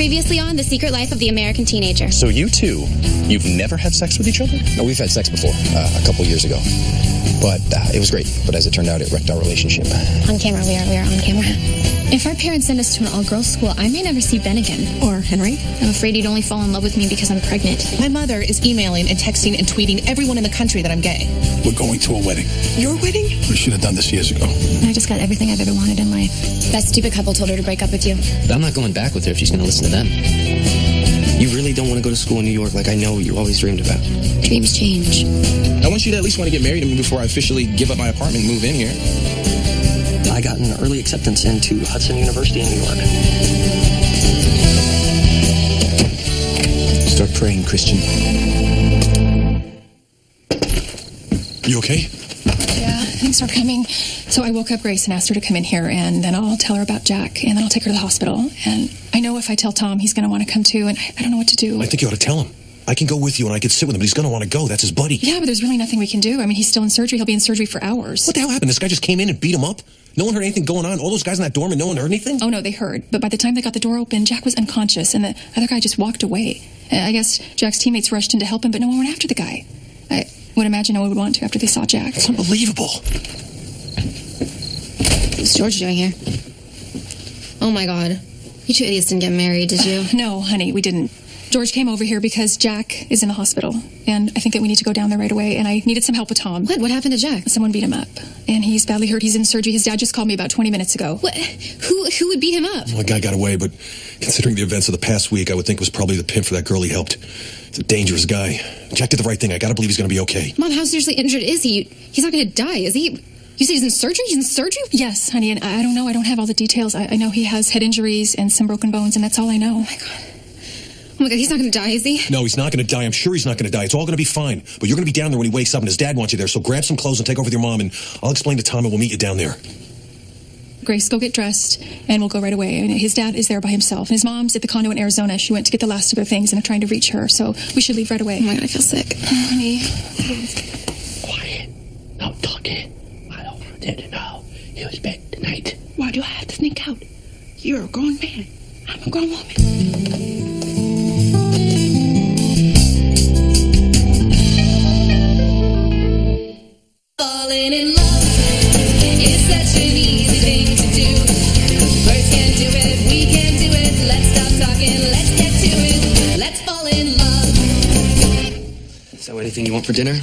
Previously on The Secret Life of the American Teenager. So you two, you've never had sex with each other? No, we've had sex before, a couple years ago. But it was great. But as it turned out, it wrecked our relationship. On camera, we are on camera. If our parents send us to an all-girls school, I may never see Ben again. Or Henry. I'm afraid he'd only fall in love with me because I'm pregnant. My mother is emailing and texting and tweeting everyone in the country that I'm gay. We're going to a wedding. Your wedding? We should have done this years ago. I just got everything I've ever wanted in life. That stupid couple told her to break up with you. But I'm not going back with her if she's going to listen to them. You really don't want to go to school in New York like I know you always dreamed about. Dreams change. I want you to at least want to get married to me before I officially give up my apartment and move in here. I got an early acceptance into Hudson University in New York. Start praying, Christian. You okay? Yeah, thanks for coming. So I woke up Grace and asked her to come in here, and then I'll tell her about Jack, and then I'll take her to the hospital. And I know if I tell Tom, he's going to want to come too, and I don't know what to do. I think you ought to tell him. I can go with you and I can sit with him, but he's going to want to go. That's his buddy. Yeah, but there's really nothing we can do. I mean, he's still in surgery. He'll be in surgery for hours. What the hell happened? This guy just came in and beat him up? No one heard anything going on? All those guys in that dorm and no one heard anything? Oh, no, they heard. But by the time they got the door open, Jack was unconscious, and the other guy just walked away. I guess Jack's teammates rushed in to help him, but no one went after the guy. I would imagine no one would want to after they saw Jack. It's unbelievable. What's George doing here? Oh, my God. You two idiots didn't get married, did you? No, honey, we didn't. George came over here because Jack is in the hospital, and I think that we need to go down there right away, and I needed some help with Tom. What happened to Jack? Someone beat him up, and he's badly hurt. He's in surgery. His dad just called me about 20 minutes ago. What? Who would beat him up? Well, the guy got away, but considering the events of the past week, I would think it was probably the pimp for that girl he helped. It's a dangerous guy. Jack did the right thing. I gotta believe he's gonna be okay. Mom, how seriously injured is he? He's not gonna die, is he? You said he's in surgery? He's in surgery? Yes, honey, and I don't know. I don't have all the details. I know he has head injuries and some broken bones, and that's all I know. Oh, my God. Oh, my God, he's not going to die, is he? No, he's not going to die. I'm sure he's not going to die. It's all going to be fine. But you're going to be down there when he wakes up, and his dad wants you there. So grab some clothes and take over with your mom, and I'll explain to Tom, and we'll meet you down there. Grace, go get dressed, and we'll go right away. I mean, his dad is there by himself, and his mom's at the condo in Arizona. She went to get the last of her things, and they're trying to reach her. So we should leave right away. Oh, my God, I feel sick. Honey. Quiet. No talking. I don't want them to know he was bed tonight. Why do I have to sneak out? You're a grown man. I'm a grown woman. Falling in love is such an easy thing to do. Birds can't do it, we can't do it. Let's stop talking, let's get to it. Let's fall in love. So anything you want for dinner?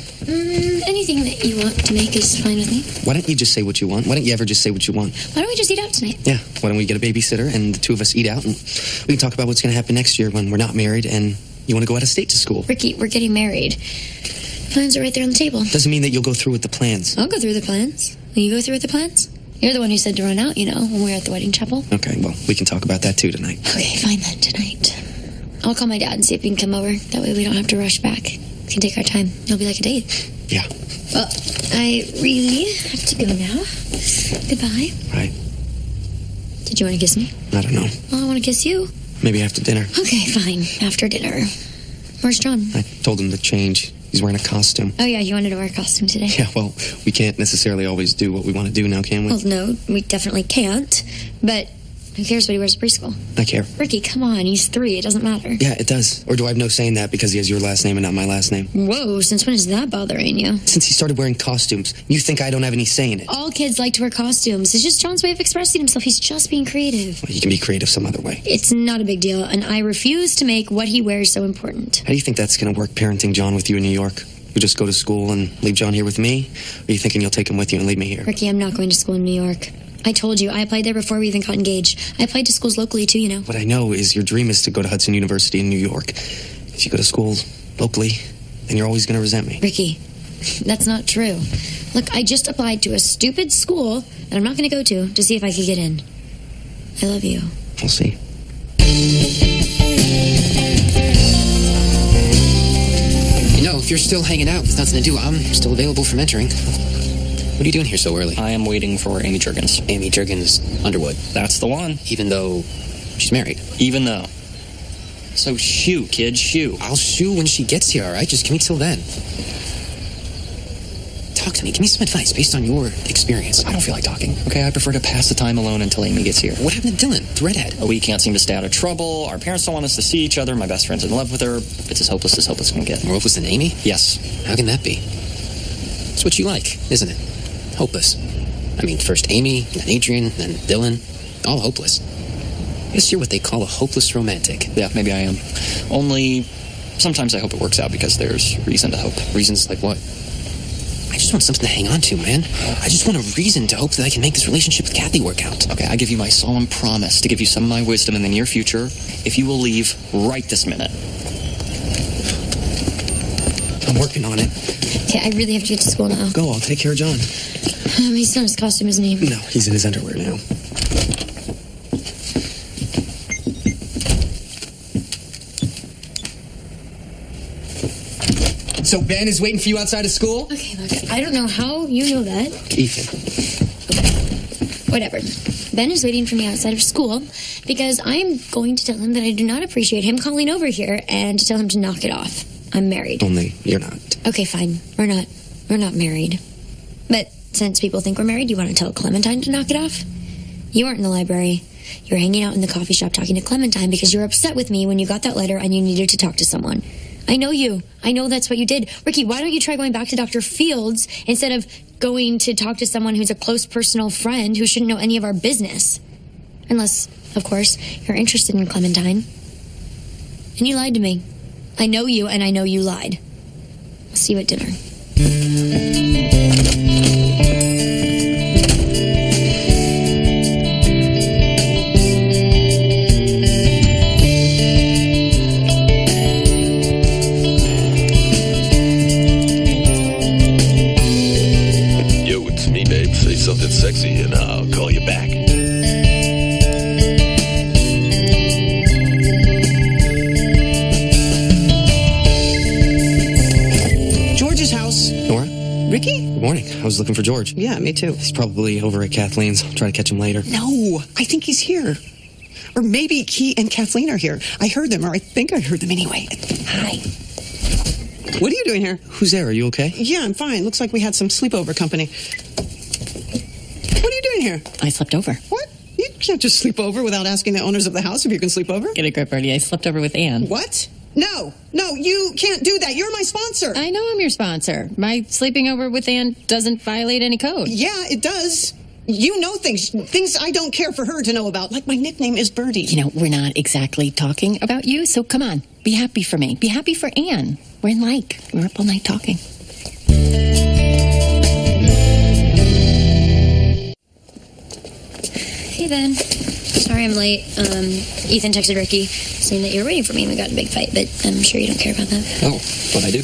Anything that you want to make is fine with me. Why don't you just say what you want? Why don't you ever just say what you want? Why don't we just eat out tonight? Yeah, why don't we get a babysitter and the two of us eat out, and we can talk about what's going to happen next year when we're not married and you want to go out of state to school. Ricky, we're getting married. Plans are right there on the table. Doesn't mean that you'll go through with the plans. I'll go through the plans. Will you go through with the plans? You're the one who said to run out, when we were at the wedding chapel. Okay, well, we can talk about that too tonight. Okay, fine then, tonight. I'll call my dad and see if he can come over. That way we don't have to rush back. We can take our time. It'll be like a date. Yeah. Well, I really have to go now. Goodbye. Right. Did you want to kiss me? I don't know. Well, I want to kiss you. Maybe after dinner. Okay, fine. After dinner. Where's John? I told him to change. He's wearing a costume. Oh, yeah, you wanted to wear a costume today? Yeah, well, we can't necessarily always do what we want to do now, can we? Well, no, we definitely can't. But who cares what he wears at preschool? I care. Ricky, come on. He's 3. It doesn't matter. Yeah, it does. Or do I have no say in that because he has your last name and not my last name? Whoa, since when is that bothering you? Since he started wearing costumes. You think I don't have any say in it? All kids like to wear costumes. It's just John's way of expressing himself. He's just being creative. Well, he can be creative some other way. It's not a big deal, and I refuse to make what he wears so important. How do you think that's going to work, parenting John with you in New York? You just go to school and leave John here with me? Or are you thinking you'll take him with you and leave me here? Ricky, I'm not going to school in New York. I told you, I applied there before we even got engaged. I applied to schools locally, too, What I know is your dream is to go to Hudson University in New York. If you go to school locally, then you're always going to resent me. Ricky, that's not true. Look, I just applied to a stupid school that I'm not going to go to see if I could get in. I love you. We'll see. If you're still hanging out with nothing to do, I'm still available for mentoring. What are you doing here so early? I am waiting for Amy Juergens. Amy Juergens Underwood. That's the one. Even though she's married. Even though. So shoo, kid, shoo. I'll shoo when she gets here, all right? Just give me till then. talk to me. Give me some advice based on your experience. I don't feel like talking, okay? I prefer to pass the time alone until Amy gets here. What happened to Dylan, the redhead? We can't seem to stay out of trouble. Our parents don't want us to see each other. My best friend's in love with her. It's as hopeless can get. More hopeless than Amy? Yes. How can that be? It's what you like, isn't it? Hopeless. I mean, first Amy, then Adrian, then Dylan. All hopeless. I guess you're what they call a hopeless romantic. Yeah, maybe I am. Only sometimes I hope it works out because there's reason to hope. Reasons like what? I just want something to hang on to, man. I just want a reason to hope that I can make this relationship with Kathy work out. Okay, I give you my solemn promise to give you some of my wisdom in the near future if you will leave right this minute. I'm working on it. Okay, I really have to get to school now. Go, I'll take care of John. He's still in his costume, isn't he? No, he's in his underwear now. So Ben is waiting for you outside of school? Okay, look, I don't know how you know that. Ethan. Okay, whatever. Ben is waiting for me outside of school because I'm going to tell him that I do not appreciate him calling over here and to tell him to knock it off. I'm married. Only you're not. Okay, fine. We're not married. But since people think we're married, you want to tell Clementine to knock it off? You weren't in the library. You were hanging out in the coffee shop talking to Clementine because you were upset with me when you got that letter and you needed to talk to someone. I know you. I know that's what you did. Ricky, why don't you try going back to Dr. Fields instead of going to talk to someone who's a close personal friend who shouldn't know any of our business? Unless, of course, you're interested in Clementine. And you lied to me. I know you, and I know you lied. I'll see you at dinner. Something sexy and I'll call you back. George's house. Nora? Ricky? Good morning. I was looking for George. Yeah, me too. He's probably over at Kathleen's. I'll try to catch him later. No, I think he's here. Or maybe he and Kathleen are here. I heard them, or I think I heard them anyway. Hi. What are you doing here? Who's there? Are you okay? Yeah, I'm fine. Looks like we had some sleepover company. What are you doing here? I slept over. What? You can't just sleep over without asking the owners of the house if you can sleep over. Get a grip, Bertie. I slept over with Anne. What? No, you can't do that. You're my sponsor. I know I'm your sponsor. My sleeping over with Anne doesn't violate any code. Yeah, it does. You know things I don't care for her to know about, like my nickname is Birdie. You know, we're not exactly talking about you, so come on. Be happy for me. Be happy for Anne. We're in like. We're up all night talking. Hey, Ben. Sorry I'm late. Ethan texted Ricky saying that you were waiting for me and we got in a big fight, but I'm sure you don't care about that. Oh, what'd I do?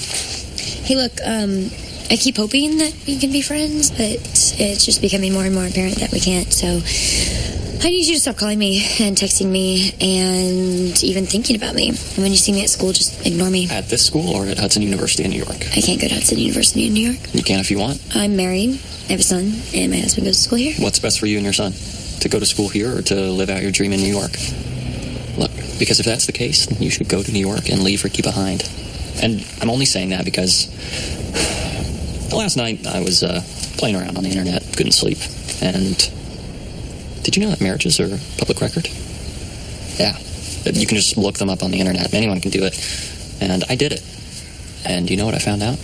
Hey, look, I keep hoping that we can be friends, but it's just becoming more and more apparent that we can't, so I need you to stop calling me and texting me and even thinking about me. And when you see me at school, just ignore me. At this school or at Hudson University in New York? I can't go to Hudson University in New York. You can if you want. I'm married, I have a son, and my husband goes to school here. What's best for you and your son? To go to school here or to live out your dream in New York? Look, because if that's the case, then you should go to New York and leave Ricky behind. And I'm only saying that because last night I was playing around on the internet, couldn't sleep, and did you know that marriages are public record? Yeah, you can just look them up on the internet. Anyone can do it, and I did it. And you know what I found out?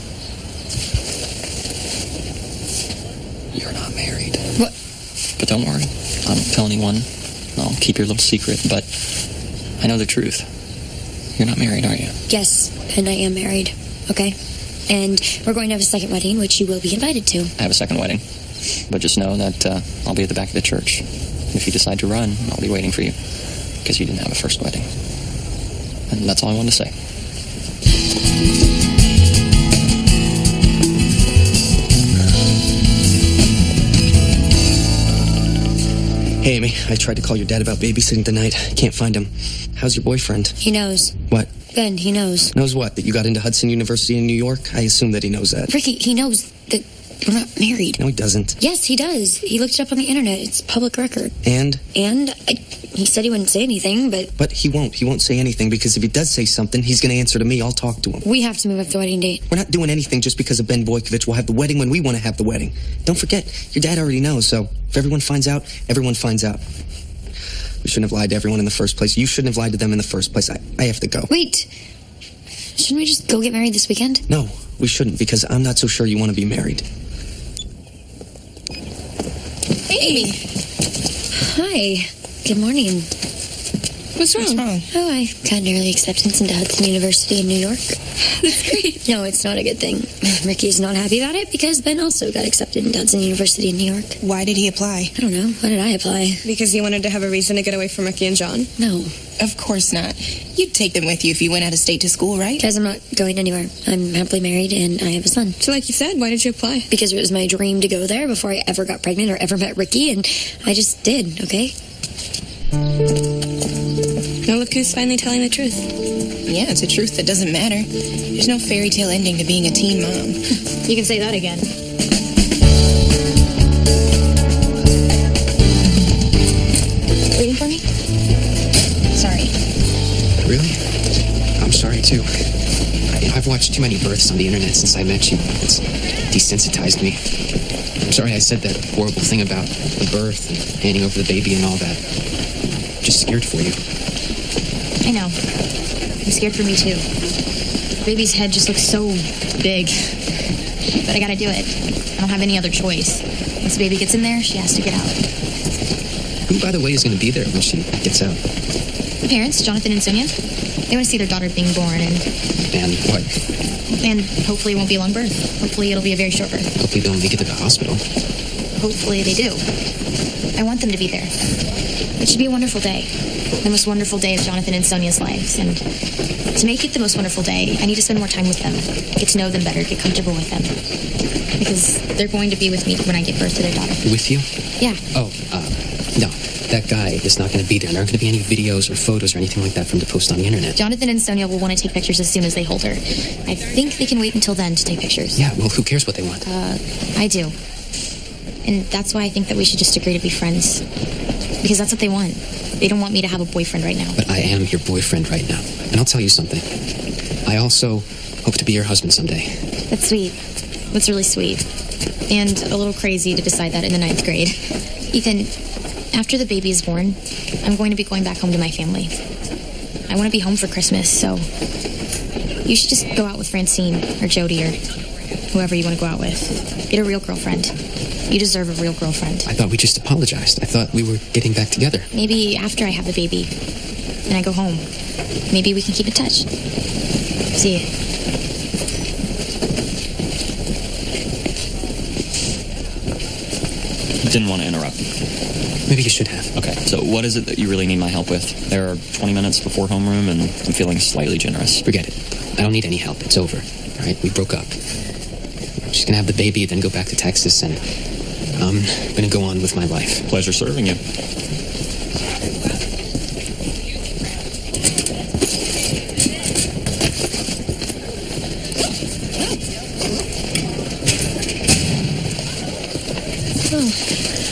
You're not married. What? But don't worry, I won't tell anyone. I'll keep your little secret, but I know the truth. You're not married, are you? Yes, and I am married, okay? And we're going to have a second wedding, which you will be invited to. I have a second wedding, but just know that I'll be at the back of the church. If you decide to run, I'll be waiting for you, because you didn't have a first wedding. And that's all I wanted to say. Hey, Amy, I tried to call your dad about babysitting tonight. Can't find him. How's your boyfriend? He knows. What? Ben, he knows. Knows what? That you got into Hudson University in New York? I assume that he knows that. Ricky, he knows that we're not married. No, he doesn't. Yes, he does. He looked it up on the internet. It's public record. And? And he said he wouldn't say anything, but... But he won't. He won't say anything, because if he does say something, he's going to answer to me. I'll talk to him. We have to move up the wedding date. We're not doing anything just because of Ben Boykovich. We'll have the wedding when we want to have the wedding. Don't forget, your dad already knows, so if everyone finds out, everyone finds out. We shouldn't have lied to everyone in the first place. You shouldn't have lied to them in the first place. I have to go. Wait. Shouldn't we just go get married this weekend? No, we shouldn't, because I'm not so sure you want to be married. Hey. Hi. Good morning. What's wrong? Oh, I got an early acceptance into Hudson University in New York. That's great. No, it's not a good thing. Ricky's not happy about it because Ben also got accepted into Hudson University in New York. Why did he apply? I don't know. Why did I apply? Because you wanted to have a reason to get away from Ricky and John? No. Of course not. You'd take them with you if you went out of state to school, right? Guys, I'm not going anywhere. I'm happily married and I have a son. So like you said, why did you apply? Because it was my dream to go there before I ever got pregnant or ever met Ricky, and I just did, okay? Now look who's finally telling the truth. Yeah, it's a truth that doesn't matter. There's no fairy tale ending to being a teen mom. You can say that again. Waiting for me? Sorry. Really? I'm sorry, too. I've watched too many births on the internet since I met you. It's desensitized me. I'm sorry I said that horrible thing about the birth and handing over the baby and all that. I'm just scared for you. I know. I'm scared for me, too. The baby's head just looks so big. But I gotta do it. I don't have any other choice. Once the baby gets in there, she has to get out. Who, by the way, is going to be there when she gets out? The parents, Jonathan and Sonia, they want to see their daughter being born, and what? And hopefully it won't be a long birth. Hopefully it'll be a very short birth. Hopefully they'll make it to the hospital. Hopefully they do. I want them to be there. It should be a wonderful day. The most wonderful day of Jonathan and Sonia's lives. And to make it the most wonderful day, I need to spend more time with them. Get to know them better, get comfortable with them. Because they're going to be with me when I give birth to their daughter. With you? Yeah. Oh, no. That guy is not going to be there. There aren't going to be any videos or photos or anything like that for him to post on the internet. Jonathan and Sonia will want to take pictures as soon as they hold her. I think they can wait until then to take pictures. Yeah, well, who cares what they want? I do. And that's why I think that we should just agree to be friends. Because that's what they want. They don't want me to have a boyfriend right now. But I am your boyfriend right now. And I'll tell you something. I also hope to be your husband someday. That's sweet. That's really sweet. And a little crazy to decide that in the 9th grade. Ethan, after the baby is born, I'm going to be going back home to my family. I want to be home for Christmas, so you should just go out with Francine or Jody or whoever you want to go out with. Get a real girlfriend. You deserve a real girlfriend. I thought we just apologized. I thought we were getting back together. Maybe after I have the baby and I go home, maybe we can keep in touch. See you. Didn't want to interrupt. Maybe you should have. Okay, so what is it that you really need my help with? There are 20 minutes before homeroom, and I'm feeling slightly generous. Forget it. I don't need any help. It's over. All right, we broke up. She's going to have the baby, then go back to Texas, and I'm going to go on with my life. Pleasure serving you.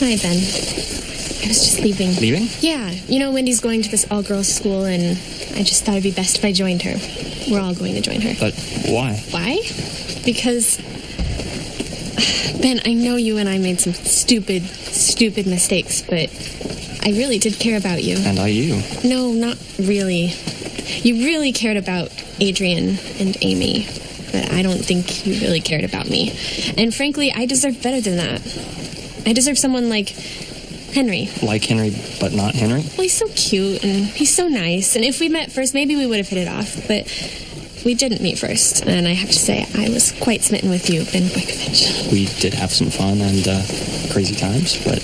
Hi, Ben. I was just leaving. Leaving? Yeah. You know, Wendy's going to this all-girls school, and I just thought it'd be best if I joined her. We're all going to join her. But why? Why? Because, Ben, I know you and I made some stupid mistakes, but I really did care about you. And I you. No, not really. You really cared about Adrian and Amy, but I don't think you really cared about me. And frankly, I deserve better than that. I deserve someone like Henry. Like Henry, but not Henry? Well, he's so cute, and he's so nice. And if we met first, maybe we would have hit it off. But we didn't meet first. And I have to say, I was quite smitten with you, Ben Boykovich. We did have some fun and crazy times, but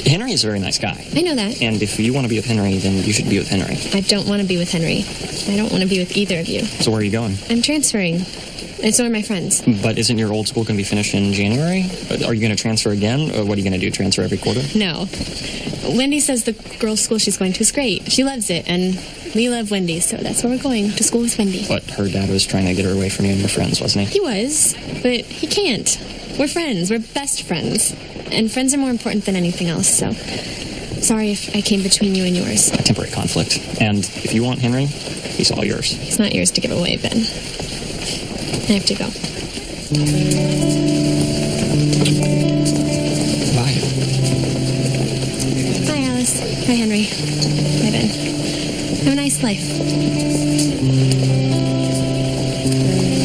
Henry is a very nice guy. I know that. And if you want to be with Henry, then you should be with Henry. I don't want to be with Henry. I don't want to be with either of you. So where are you going? I'm transferring. And so are my friends. But isn't your old school going to be finished in January? Are you going to transfer again? Or what are you going to do, transfer every quarter? No. Wendy says the girls' school she's going to is great. She loves it, and we love Wendy, so that's where we're going, to school with Wendy. But her dad was trying to get her away from you and your friends, wasn't he? He was, but he can't. We're friends. We're best friends. And friends are more important than anything else, so Sorry if I came between you and yours. A temporary conflict. And if you want Henry, he's all yours. It's not yours to give away, Ben. I have to go. Bye. Bye, Alice. Bye, Henry. Bye, Ben. Have a nice life.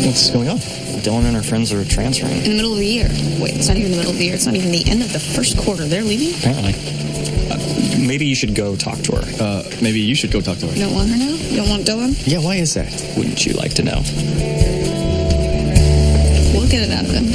What's going on? Dylan and her friends are transferring. In the middle of the year. Wait, it's not even the middle of the year. It's not even the end of the first quarter. They're leaving? Apparently. Maybe you should go talk to her. Maybe you should go talk to her. You don't want her now? You don't want Dylan? Yeah, why is that? Wouldn't you like to know? We'll get it out of him.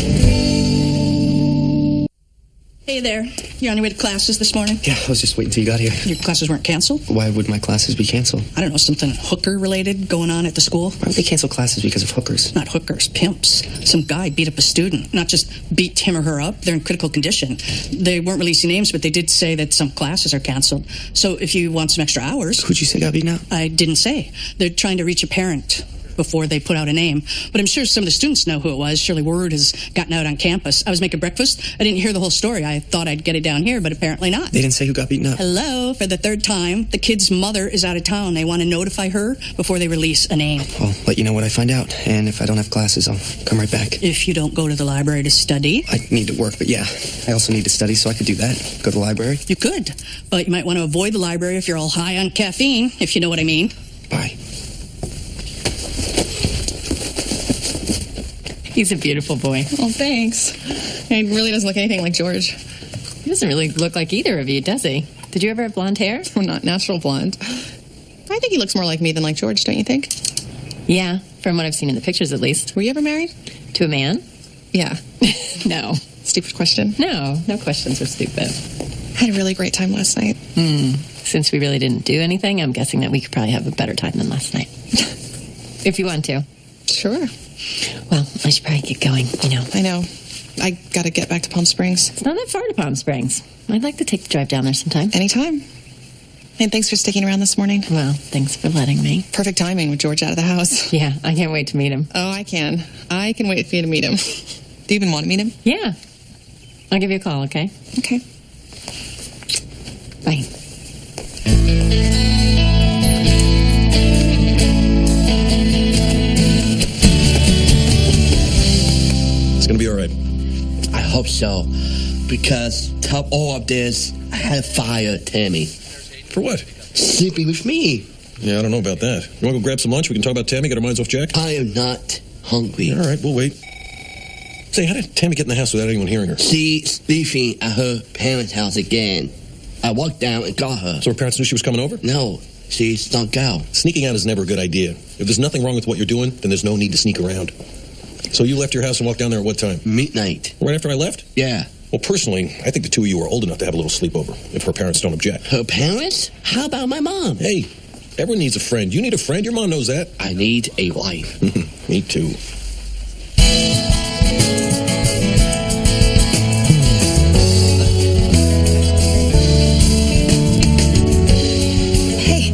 Hey there. You on your way to classes this morning? Yeah, I was just waiting till you got here. Your classes weren't canceled? Why would my classes be canceled? I don't know, something hooker-related going on at the school? Why would they cancel classes because of hookers? Not hookers, pimps. Some guy beat up a student. Not just beat him or her up. They're in critical condition. They weren't releasing names, but they did say that some classes are canceled. So if you want some extra hours... Who'd you say got beaten up? I didn't say. They're trying to reach a parent before they put out a name. But I'm sure some of the students know who it was. Surely word has gotten out on campus. I was making breakfast. I didn't hear the whole story. I thought I'd get it down here, but apparently not. They didn't say who got beaten up? Hello, for the third time. The kid's mother is out of town. They want to notify her before they release a name. I'll let you know what I find out. And if I don't have classes, I'll come right back. If you don't go to the library to study. I need to work, but yeah. I also need to study, so I could do that. Go to the library. You could, but you might want to avoid the library if you're all high on caffeine, if you know what I mean. Bye. He's a beautiful boy. Oh, thanks. He really doesn't look anything like George. He doesn't really look like either of you, does he? Did you ever have blonde hair? Well, not natural blonde. I think he looks more like me than like George, don't you think? Yeah, from what I've seen in the pictures at least. Were you ever married? To a man? Yeah. No. Stupid question. No questions are stupid. I had a really great time last night. Since we really didn't do anything, I'm guessing that we could probably have a better time than last night. If you want to. Sure. Well, I should probably get going, I know. I gotta get back to Palm Springs. It's not that far to Palm Springs. I'd like to take the drive down there sometime. Anytime. And thanks for sticking around this morning. Well, thanks for letting me. Perfect timing with George out of the house. Yeah, I can't wait to meet him. Oh, I can. I can wait for you to meet him. Do you even want to meet him? Yeah. I'll give you a call, okay? Okay. Bye. It's gonna be all right. I hope so. Because top all of this, I had to fire Tammy. For what? Sleeping with me. Yeah, I don't know about that. You want to go grab some lunch? We can talk about Tammy, get our minds off Jack? I am not hungry. All right, we'll wait. Say, how did Tammy get in the house without anyone hearing her? She's sleeping at her parents' house again. I walked down and got her. So her parents knew she was coming over? No, she snuck out. Sneaking out is never a good idea. If there's nothing wrong with what you're doing, then there's no need to sneak around. So you left your house and walked down there at what time? Midnight. Right after I left? Yeah. Well, personally, I think the two of you are old enough to have a little sleepover, if her parents don't object. Her parents? How about my mom? Hey, everyone needs a friend. You need a friend? Your mom knows that. I need a wife. Me too. Hey,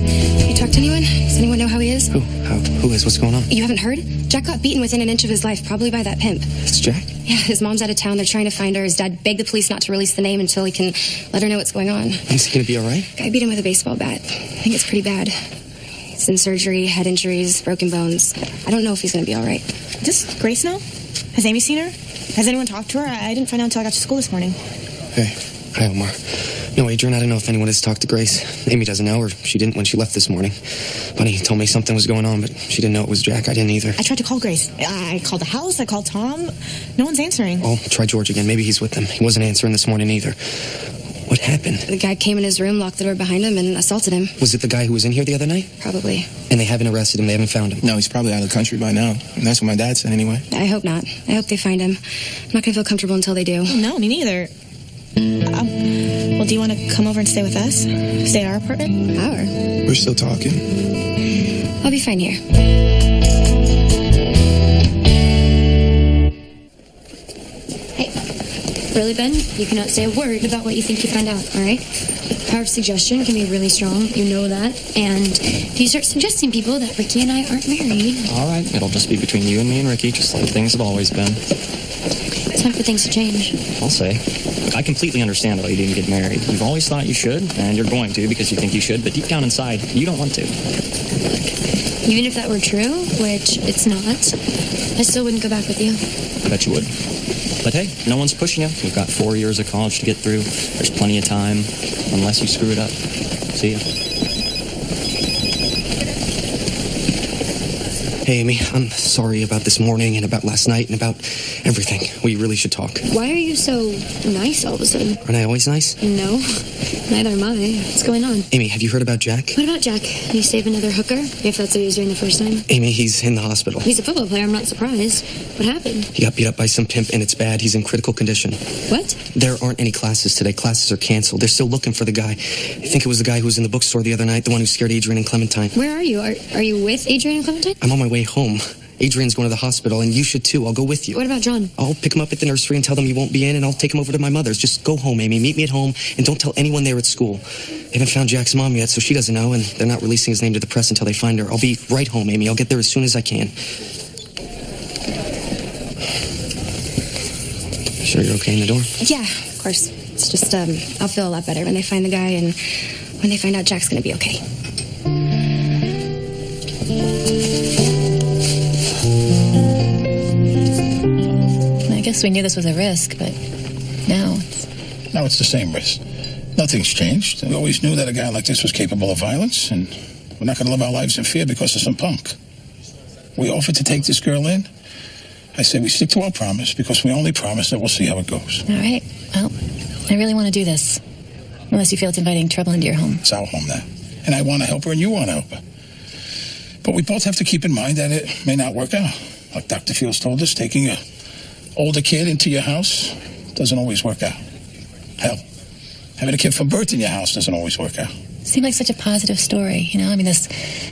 you talked to anyone? Does anyone know how he is? Who is? What's going on? You haven't heard? Jack got beaten within an inch of his life, probably by that pimp. It's Jack? Yeah, his mom's out of town. They're trying to find her. His dad begged the police not to release the name until he can let her know what's going on. Is he going to be all right? Guy beat him with a baseball bat. I think it's pretty bad. He's in surgery, head injuries, broken bones. I don't know if he's going to be all right. Does Grace know? Has Amy seen her? Has anyone talked to her? I didn't find out until I got to school this morning. Hey. Hi, Omar. No, Adrian, I don't know if anyone has talked to Grace. Amy doesn't know, or she didn't when she left this morning. Bunny told me something was going on, but she didn't know it was Jack. I didn't either. I tried to call Grace. I called the house. I called Tom. No one's answering. I'll try George again. Maybe he's with them. He wasn't answering this morning either. What happened? The guy came in his room, locked the door behind him, and assaulted him. Was it the guy who was in here the other night? Probably. And they haven't arrested him? They haven't found him? No, he's probably out of the country by now. And that's what my dad said anyway. I hope not. I hope they find him. I'm not going to feel comfortable until they do. No, me neither. Well, do you want to come over and stay with us? Stay at our apartment? Our? We're still talking. I'll be fine here. Hey, really, Ben? You cannot say a word about what you think you find out, all right? Power of suggestion can be really strong. You know that. And if you start suggesting people that Ricky and I aren't married... All right, it'll just be between you and me and Ricky, just like things have always been. It's time for things to change. I'll say. I completely understand why you didn't get married. You've always thought you should, and you're going to because you think you should, but deep down inside, you don't want to. Even if that were true, which it's not, I still wouldn't go back with you. I bet you would. But hey, no one's pushing you. You've got 4 years of college to get through. There's plenty of time, unless you screw it up. See ya. Hey, Amy, I'm sorry about this morning and about last night and about everything. We really should talk. Why are you so nice all of a sudden? Aren't I always nice? No, neither am I. What's going on? Amy, have you heard about Jack? What about Jack? Did he save another hooker? If that's what he was doing the first time? Amy, he's in the hospital. He's a football player. I'm not surprised. What happened? He got beat up by some pimp and it's bad. He's in critical condition. What? There aren't any classes today. Classes are canceled. They're still looking for the guy. I think it was the guy who was in the bookstore the other night, the one who scared Adrian and Clementine. Where are you? Are you with Adrian and Clementine? I'm on my way home. Adrian's going to the hospital, and you should too. I'll go with you. What about John? I'll pick him up at the nursery and tell them you won't be in, and I'll take him over to my mother's. Just go home, Amy. Meet me at home, and don't tell anyone there at school. They haven't found Jack's mom yet, so she doesn't know, and they're not releasing his name to the press until they find her. I'll be right home, Amy. I'll get there as soon as I can. Sure you're okay in the door? Yeah, of course. It's just, I'll feel a lot better when they find the guy and when they find out Jack's gonna be okay. I guess we knew this was a risk, but now it's the same risk. Nothing's changed. We always knew that a guy like this was capable of violence, and we're not going to live our lives in fear because of some punk. We offered to take this girl in. I say we stick to our promise because we only promise that we'll see how it goes. All right. Well, I really want to do this. Unless you feel it's inviting trouble into your home. It's our home now. And I want to help her and you want to help her. But we both have to keep in mind that it may not work out. Like Dr. Fields told us, taking a older kid into your house doesn't always work out. Hell, having a kid from birth in your house doesn't always work out. Seemed like such a positive story, you know? I mean, this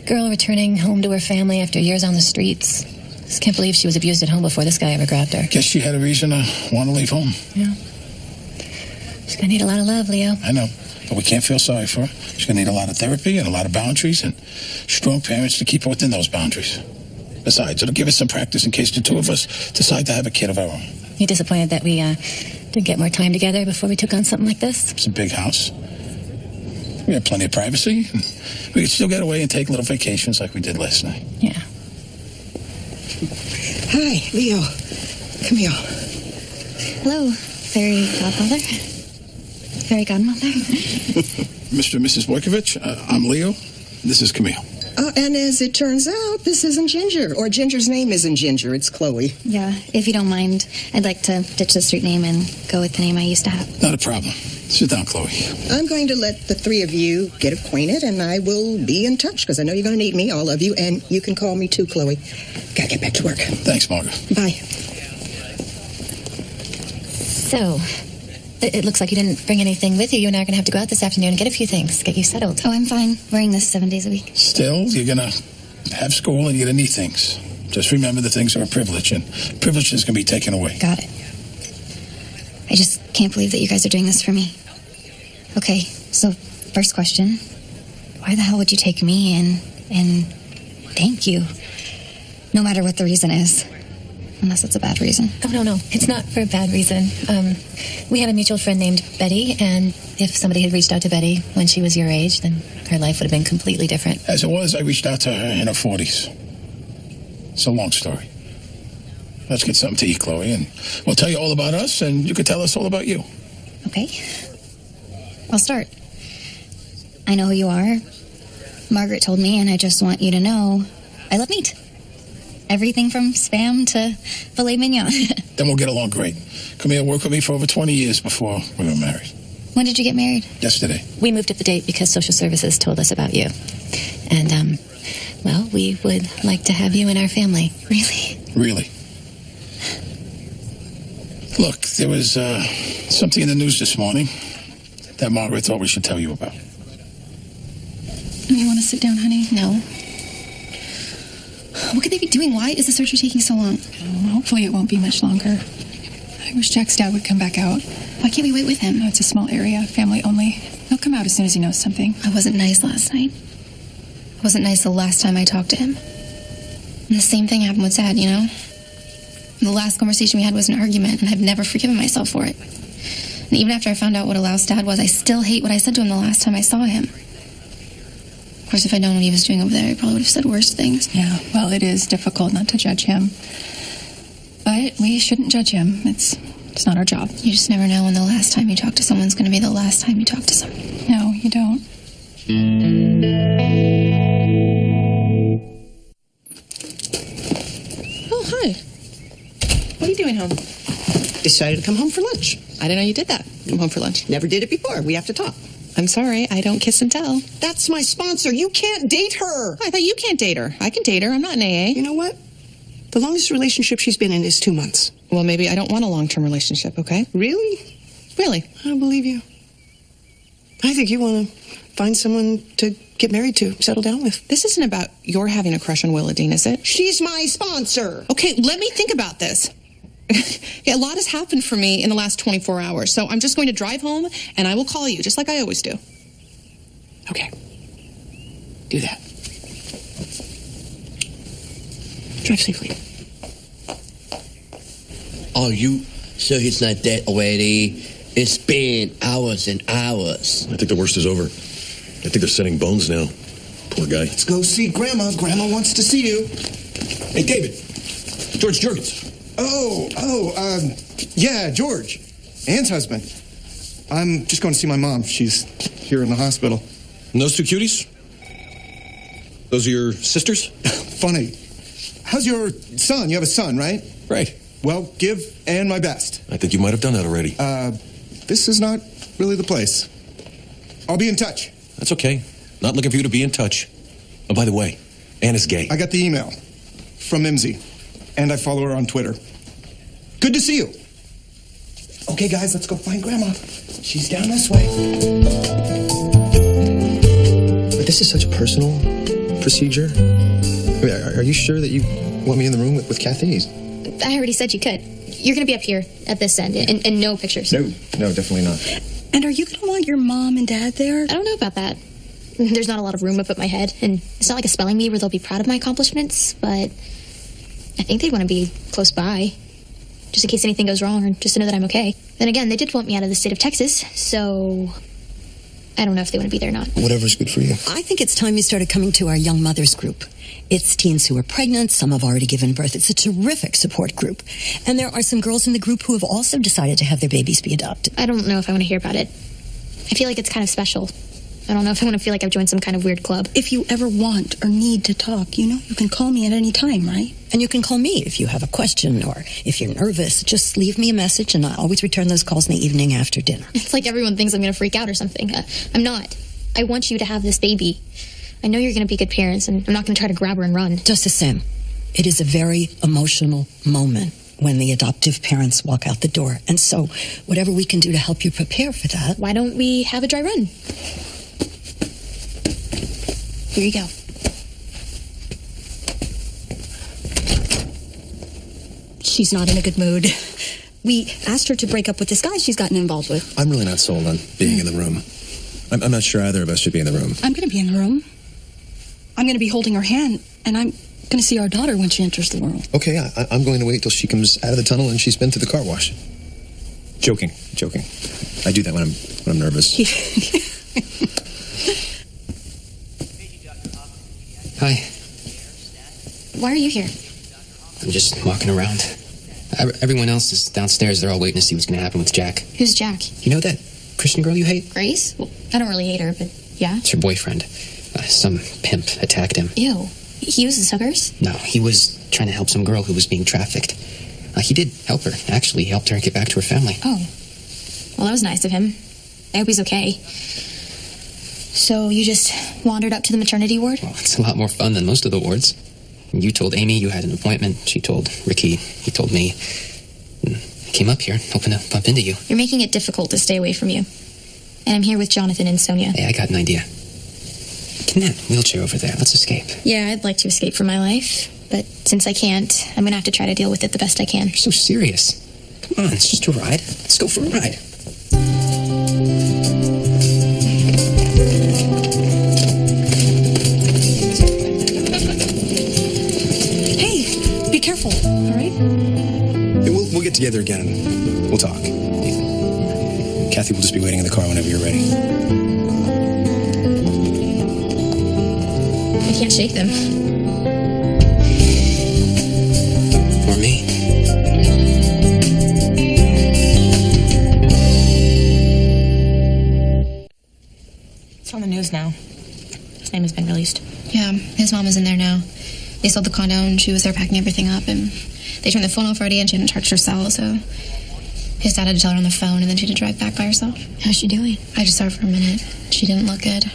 girl returning home to her family after years on the streets. Just can't believe she was abused at home before this guy ever grabbed her. Guess she had a reason to want to leave home. Yeah. She's gonna need a lot of love, Leo. I know, but we can't feel sorry for her. She's gonna need a lot of therapy and a lot of boundaries and strong parents to keep her within those boundaries. Besides, it'll give us some practice in case the two of us decide to have a kid of our own. You disappointed that we didn't get more time together before we took on something like this? It's a big house. We have plenty of privacy. We could still get away and take little vacations like we did last night. Yeah. Hi, Leo. Come here. Hello, fairy godmother. Fairy godmother. Mr. and Mrs. Boykovich, I'm Leo. This is Camille. And as it turns out, this isn't Ginger. Or Ginger's name isn't Ginger, it's Chloe. Yeah, if you don't mind, I'd like to ditch the street name and go with the name I used to have. Not a problem. Sit down, Chloe. I'm going to let the three of you get acquainted, and I will be in touch, because I know you're going to need me, all of you, and you can call me too, Chloe. Gotta get back to work. Thanks, Margaret. Bye. So, it looks like you didn't bring anything with you. You and I are going to have to go out this afternoon and get a few things, get you settled. Oh, I'm fine wearing this 7 days a week. Still, you're going to have school and you're going to need things. Just remember that things are a privilege, and privileges can be taken away. Got it. I just can't believe that you guys are doing this for me. Okay, so first question. Why the hell would you take me in and thank you? No matter what the reason is. Unless it's a bad reason. Oh, no. It's not for a bad reason. We have a mutual friend named Betty, and if somebody had reached out to Betty when she was your age, then her life would have been completely different. As it was, I reached out to her in her 40s. It's a long story. Let's get something to eat, Chloe, and we'll tell you all about us, and you can tell us all about you. Okay. I'll start. I know who you are. Margaret told me, and I just want you to know I love meat. Everything from Spam to filet mignon. Then we'll get along great. Camille worked with me for over 20 years before we were married. When did you get married? Yesterday. We moved up the date because social services told us about you. And, well, we would like to have you in our family. Really? Really. Look, there was something in the news this morning that Margaret thought we should tell you about. You want to sit down, honey? No. What could they be doing? Why is the surgery taking so long? Hopefully it won't be much longer. I wish Jack's dad would come back out. Why can't we wait with him? No, it's a small area, family only. He'll come out as soon as he knows something. I wasn't nice last night. I wasn't nice the last time I talked to him. And the same thing happened with Dad, you know? The last conversation we had was an argument, and I've never forgiven myself for it. And even after I found out what a louse dad was, I still hate what I said to him the last time I saw him. Of course, if I'd known what he was doing over there, he probably would have said worse things. Yeah, well, it is difficult not to judge him. But we shouldn't judge him. It's not our job. You just never know when the last time you talk to someone's going to be the last time you talk to someone. No, you don't. Oh, hi. What are you doing home? Decided to come home for lunch. I didn't know you did that. Come home for lunch. Never did it before. We have to talk. I'm sorry, I don't kiss and tell. That's my sponsor. You can't date her. I thought you can't date her. I can date her. I'm not an AA. You know what? The longest relationship she's been in is 2 months. Well, maybe I don't want a long-term relationship, okay? Really? Really? I don't believe you. I think you want to find someone to get married to, settle down with. This isn't about your having a crush on Willadine, is it? She's my sponsor. Okay, let me think about this. Yeah, a lot has happened for me in the last 24 hours, so I'm just going to drive home, and I will call you, just like I always do. Okay. Do that. Drive safely. Are you sure he's not dead already? It's been hours and hours. I think the worst is over. I think they're sending bones now. Poor guy. Let's go see Grandma. Grandma wants to see you. Hey, David. George Jurgens. Yeah, George. Anne's husband. I'm just going to see my mom. She's here in the hospital. And those two cuties? Those are your sisters? Funny. How's your son? You have a son, right? Right. Well, give Anne my best. I think you might have done that already. This is not really the place. I'll be in touch. That's okay. Not looking for you to be in touch. Oh, by the way, Anne is gay. I got the email from Mimsy, and I follow her on Twitter. Good to see you. Okay, guys, let's go find Grandma. She's down this way. But this is such a personal procedure. I mean, are you sure that you want me in the room with Kathy? I already said you could. You're going to be up here at this end, and no pictures. No, definitely not. And are you going to want your mom and dad there? I don't know about that. The's not a lot of room up at my head, and it's not like a spelling bee where they'll be proud of my accomplishments, but I think they'd want to be close by, just in case anything goes wrong, or just to know that I'm okay. Then again, they did want me out of the state of Texas, so I don't know if they want to be there or not. Whatever's good for you. I think it's time you started coming to our Young Mothers group. It's teens who are pregnant. Some have already given birth. It's a terrific support group. And there are some girls in the group who have also decided to have their babies be adopted. I don't know if I want to hear about it. I feel like it's kind of special. I don't know if I want to feel like I've joined some kind of weird club. If you ever want or need to talk, you can call me at any time, right? And you can call me if you have a question or if you're nervous. Just leave me a message, and I always return those calls in the evening after dinner. It's like everyone thinks I'm going to freak out or something. I'm not. I want you to have this baby. I know you're going to be good parents, and I'm not going to try to grab her and run. Just the same, it is a very emotional moment when the adoptive parents walk out the door. And so, whatever we can do to help you prepare for that... Why don't we have a dry run? Here you go. She's not in a good mood. We asked her to break up with this guy she's gotten involved with. I'm really not sold on being in the room. I'm not sure either of us should be in the room. I'm going to be in the room. I'm going to be holding her hand, and I'm going to see our daughter when she enters the world. Okay, I'm going to wait till she comes out of the tunnel and she's been through the car wash. Joking. I do that when I'm nervous. Hi. Why are you here? I'm just walking around. Everyone else is downstairs. They're all waiting to see what's going to happen with Jack. Who's Jack? You know that Christian girl you hate? Grace? Well, I don't really hate her, but yeah. It's her boyfriend. Some pimp attacked him. Ew. He uses hookers? No, he was trying to help some girl who was being trafficked. He did help her. Actually, he helped her get back to her family. Oh. Well, that was nice of him. I hope he's okay. So you just wandered up to the maternity ward? Well, it's a lot more fun than most of the wards. You told Amy you had an appointment. She told Ricky. He told me. I came up here hoping to bump into you. You're making it difficult to stay away from you. And I'm here with Jonathan and Sonia. Hey, I got an idea. Get in that wheelchair over there. Let's escape. Yeah, I'd like to escape from my life. But since I can't, I'm going to have to try to deal with it the best I can. You're so serious. Come on, it's just a ride. Let's go for a ride. Hey, be careful, all right? together again and we'll talk. Kathy will just be waiting in the car whenever you're ready. I can't shake them. Or me. It's on the news now. His name has been released. Yeah, his mom is in there now. They sold the condo and she was there packing everything up, and they turned the phone off already and she hadn't charged her cell, so his dad had to tell her on the phone and then she had to drive back by herself. How's she doing? I just saw her for a minute. She didn't look good.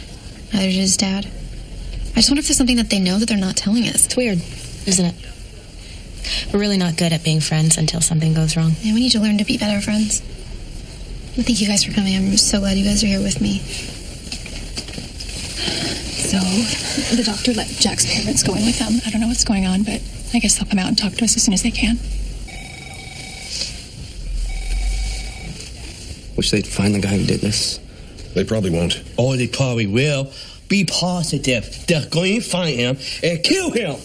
Neither did his dad. I just wonder if there's something that they know that they're not telling us. It's weird, isn't it? We're really not good at being friends until something goes wrong. Yeah, we need to learn to be better friends. Well, thank you guys for coming. I'm so glad you guys are here with me. So, the doctor let Jack's parents go in with them. I don't know what's going on, but I guess they'll come out and talk to us as soon as they can. Wish they'd find the guy who did this. They probably won't. Oh, they probably will. Be positive. They're going to find him and kill him.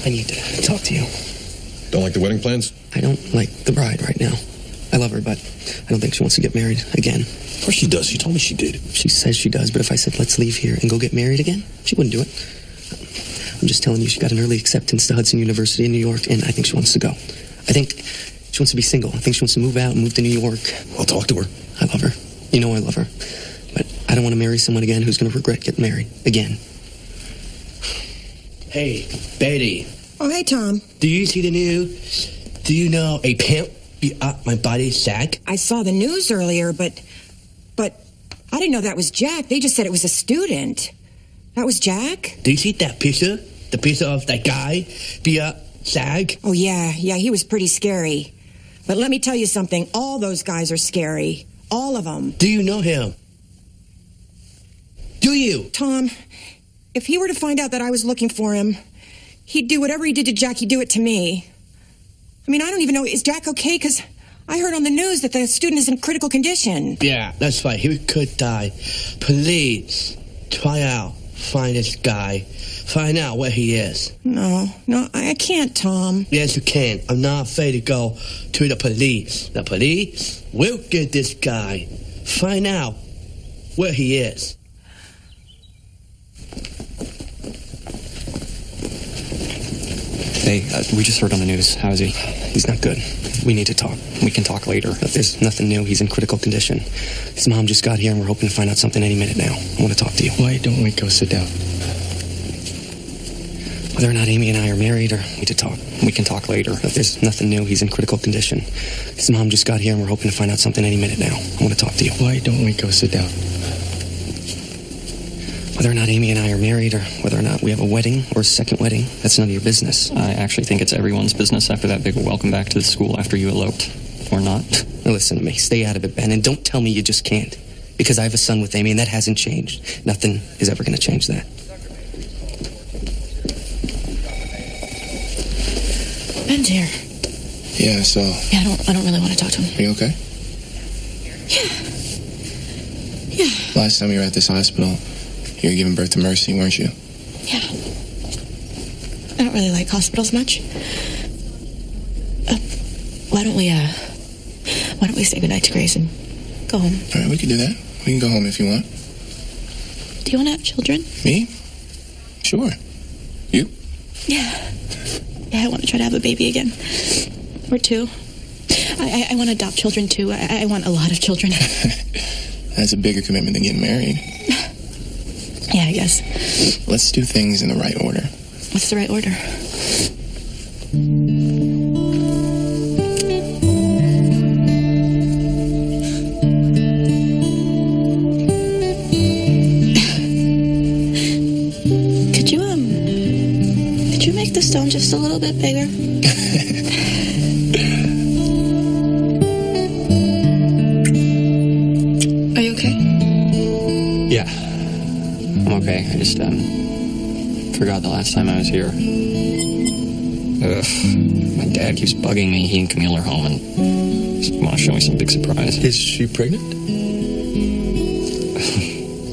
I need to talk to you. Don't like the wedding plans? I don't like the bride right now. I love her, but I don't think she wants to get married again. Of course she does. She told me she did. She says she does, but if I said, let's leave here and go get married again, she wouldn't do it. I'm just telling you, she got an early acceptance to Hudson University in New York, and I think she wants to go. I think she wants to be single. I think she wants to move out and move to New York. I'll talk to her. I love her. You know I love her. But I don't want to marry someone again who's going to regret getting married again. Hey, Betty. Oh, hey, Tom. Do you see the news? Do you know a pimp beat up my buddy's sack? I saw the news earlier, but I didn't know that was Jack. They just said it was a student. That was Jack? Do you see that picture? The picture of that guy beat up Zach? Oh, yeah, he was pretty scary. But let me tell you something. All those guys are scary. All of them. Do you know him? Do you? Tom, if he were to find out that I was looking for him, he'd do whatever he did to Jack, he'd do it to me. I mean, I don't even know, is Jack okay? Because I heard on the news that the student is in critical condition. Yeah, that's right. He could die. Please, try out. Find this guy. Find out where he is. No, I can't, Tom. Yes, you can. I'm not afraid to go to the police. The police will get this guy. Find out where he is. Hey, we just heard on the news. How is he? He's not good. We need to talk. We can talk later. There's nothing new. He's in critical condition. His mom just got here and we're hoping to find out something any minute now. I want to talk to you. Why don't we go sit down? Whether or not Amy and I are married or need to talk. We can talk later. There's nothing new. He's in critical condition. His mom just got here and we're hoping to find out something any minute now. I want to talk to you. Why don't we go sit down? Whether or not Amy and I are married or whether or not we have a wedding or a second wedding, that's none of your business. I actually think it's everyone's business after that big welcome back to the school after you eloped. Or not. Now listen to me. Stay out of it, Ben, and don't tell me you just can't. Because I have a son with Amy and that hasn't changed. Nothing is ever going to change that. Ben's here. Yeah, so... Yeah, I don't really want to talk to him. Are you okay? Yeah. Last time you were at this hospital, you were giving birth to Mercy, weren't you? Yeah. I don't really like hospitals much. Why don't we say goodnight to Grace and go home? All right, we can do that. We can go home if you want. Do you want to have children? Me? Sure. You? Yeah, I want to try to have a baby again. Or two. I want to adopt children, too. I want a lot of children. That's a bigger commitment than getting married. Yeah, I guess. Let's do things in the right order. What's the right order? Could you make the stone just a little bit bigger? Are you okay? Yeah. I'm okay. I just, forgot the last time I was here. My dad keeps bugging me. He and Camille are home and just want to show me some big surprise. Is she pregnant?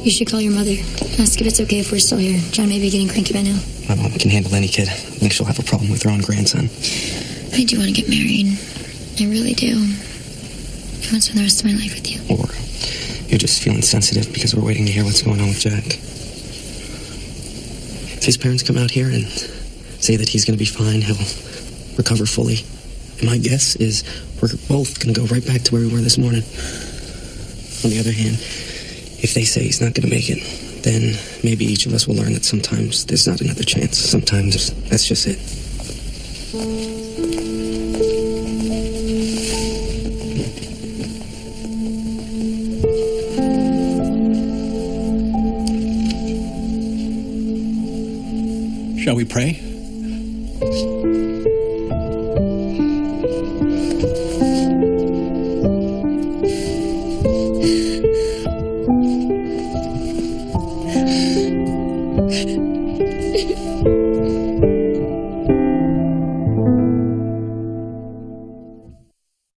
You should call your mother. Ask if it's okay if we're still here. John may be getting cranky by now. My mom can handle any kid. I think she'll have a problem with her own grandson. I do want to get married. I really do. I want to spend the rest of my life with you. Or you're just feeling sensitive because we're waiting to hear what's going on with Jack. If his parents come out here and say that he's going to be fine, he'll recover fully. And my guess is we're both going to go right back to where we were this morning. On the other hand, if they say he's not going to make it, then maybe each of us will learn that sometimes there's not another chance. Sometimes that's just it. Shall we pray?